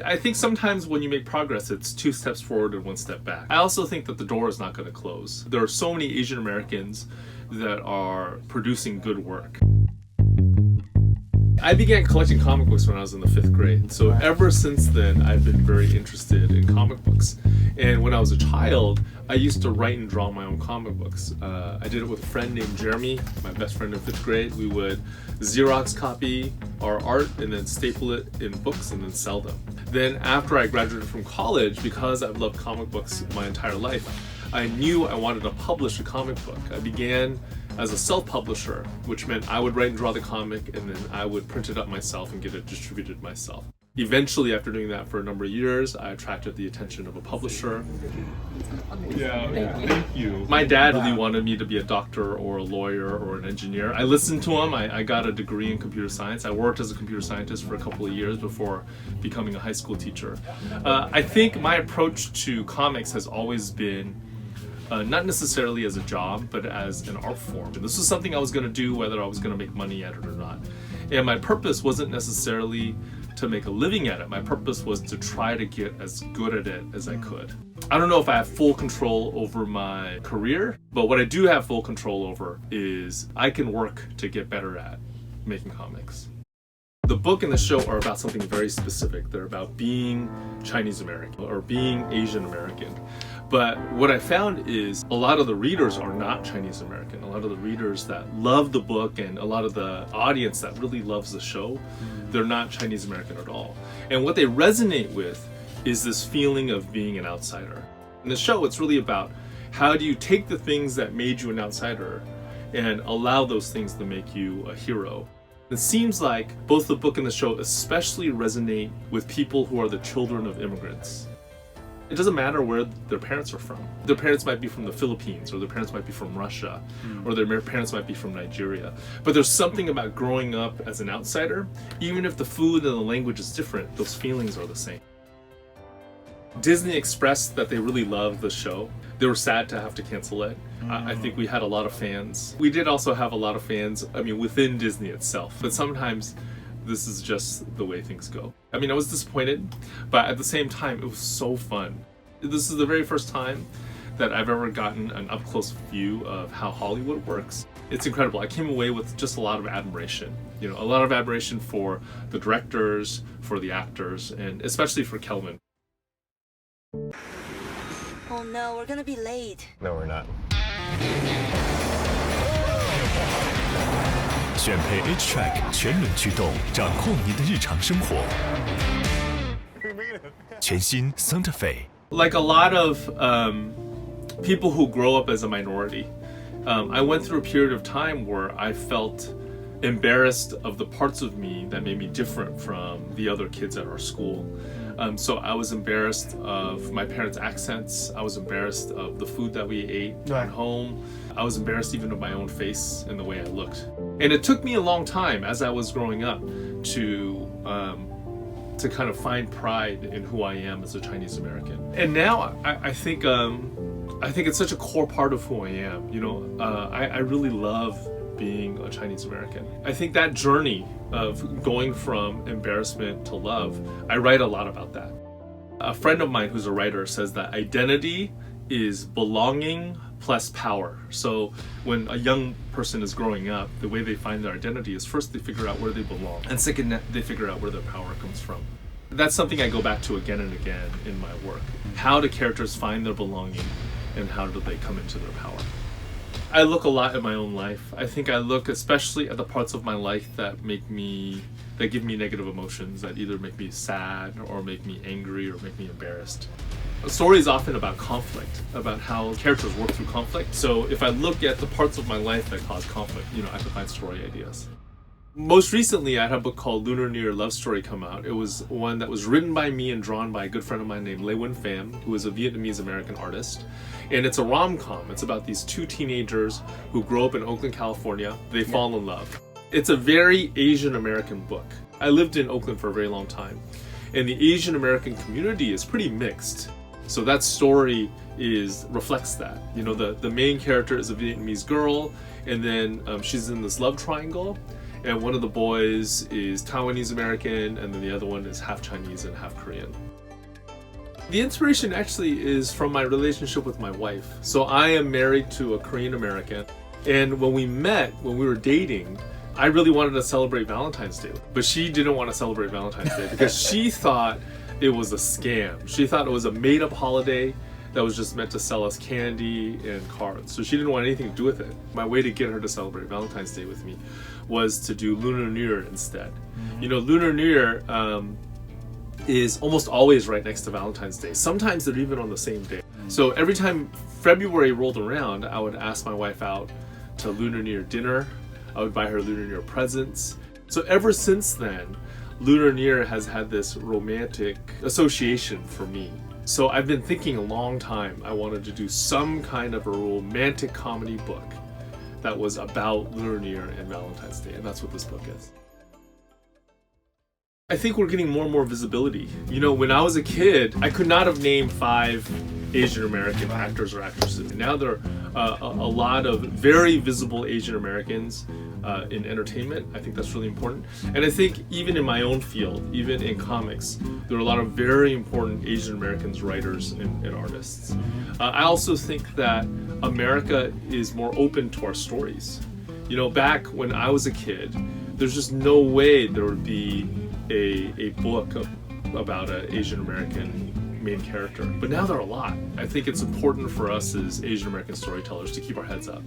I think sometimes when you make progress, it's 2 steps forward and 1 step back. I also think that the door is not going to close. There are so many Asian Americans that are producing good work. I began collecting comic books when I was in the 5th grade. So ever since then, I've been very interested in comic books. And when I was a child, I used to write and draw my own comic books. I did it with a friend named Jeremy, my best friend in 5th grade. We would Xerox copy our art and then staple it in books and then sell them. Then after I graduated from college, because I've loved comic books my entire life, I knew I wanted to publish a comic book. I began as a self-publisher, which meant I would write and draw the comic and then I would print it up myself and get it distributed myself. Eventually, after doing that for a number of years, I attracted the attention of a publisher. Yeah, thank you. My dad really wanted me to be a doctor or a lawyer or an engineer. I listened to him. I got a degree in computer science. I worked as a computer scientist for a couple of years before becoming a high school teacher. I think my approach to comics has always been not necessarily as a job, but as an art form. And this was something I was going to do whether I was going to make money at it or not. And my purpose wasn't necessarily to make a living at it. My purpose was to try to get as good at it as I could. I don't know if I have full control over my career, but what I do have full control over is I can work to get better at making comics. The book and the show are about something very specific. They're about being Chinese American or being Asian American. But what I found is a lot of the readers are not Chinese American. A lot of the readers that love the book and a lot of the audience that really loves the show, they're not Chinese American at all. And what they resonate with is this feeling of being an outsider. In the show, it's really about how do you take the things that made you an outsider and allow those things to make you a hero. It seems like both the book and the show especially resonate with people who are the children of immigrants. It doesn't matter where their parents are from. Their parents might be from the Philippines, or their parents might be from Russia, or their parents might be from Nigeria. But there's something about growing up as an outsider, even if the food and the language is different, those feelings are the same. Disney expressed that they really loved the show. They were sad to have to cancel it. I think we had a lot of fans. We did also have a lot of fans, within Disney itself. But sometimes this is just the way things go. I was disappointed, but at the same time, it was so fun. This is the very first time that I've ever gotten an up-close view of how Hollywood works. It's incredible. I came away with just a lot of admiration. A lot of admiration for the directors, for the actors, and especially for Kelvin. Oh no, we're gonna be late. No, we're not. 选配 H-Track 全轮驱动，掌控您的日常生活。全新 Santa Fe。 Like a lot of people who grow up as a minority, I went through a period of time where I felt embarrassed of the parts of me that made me different from the other kids at our school. So I was embarrassed of my parents' accents. I was embarrassed of the food that we ate at home. I was embarrassed even of my own face and the way I looked. And it took me a long time as I was growing up to kind of find pride in who I am as a Chinese American. And now I think it's such a core part of who I am. I really love being a Chinese American. I think that journey of going from embarrassment to love, I write a lot about that. A friend of mine who's a writer says that identity is belonging plus power. So when a young person is growing up, the way they find their identity is first they figure out where they belong, and second they figure out where their power comes from. That's something I go back to again and again in my work. How do characters find their belonging and how do they come into their power? I look a lot at my own life. I think I look especially at the parts of my life that give me negative emotions, that either make me sad or make me angry or make me embarrassed. A story is often about conflict, about how characters work through conflict. So if I look at the parts of my life that cause conflict, I can find story ideas. Most recently, I had a book called Lunar New Year Love Story come out. It was one that was written by me and drawn by a good friend of mine named Luen Yang, who is a Vietnamese-American artist. And it's a rom-com. It's about these 2 teenagers who grow up in Oakland, California. They fall in love. It's a very Asian-American book. I lived in Oakland for a very long time. And the Asian-American community is pretty mixed. So that story reflects that. The main character is a Vietnamese girl, and then she's in this love triangle. and one of the boys is Taiwanese American, and then the other one is half Chinese and half Korean. The inspiration actually is from my relationship with my wife. So I am married to a Korean American, and when we met, when we were dating, I really wanted to celebrate Valentine's Day, but she didn't want to celebrate Valentine's Day because she thought it was a scam. She thought it was a made-up holiday that was just meant to sell us candy and cards. So she didn't want anything to do with it. My way to get her to celebrate Valentine's Day with me was to do Lunar New Year instead. You know, Lunar New Year is almost always right next to Valentine's Day. Sometimes they're even on the same day. So every time February rolled around, I would ask my wife out to Lunar New Year dinner. I would buy her Lunar New Year presents. So ever since then, Lunar New Year has had this romantic association for me. So I've been thinking a long time I wanted to do some kind of a romantic comedy book that was about Lunar New Year and Valentine's Day, and that's what this book is. I think we're getting more and more visibility. You know, when I was a kid, I could not have named 5 Asian American actors or actresses. Now there are a lot of very visible Asian Americans in entertainment. I think that's really important. And I think even in my own field, even in comics, there are a lot of very important Asian Americans, writers and artists. I also think that America is more open to our stories. You know, back when I was a kid, there's just no way there would be a book about an Asian American main character. But now there are a lot. I think it's important for us as Asian American storytellers to keep our heads up.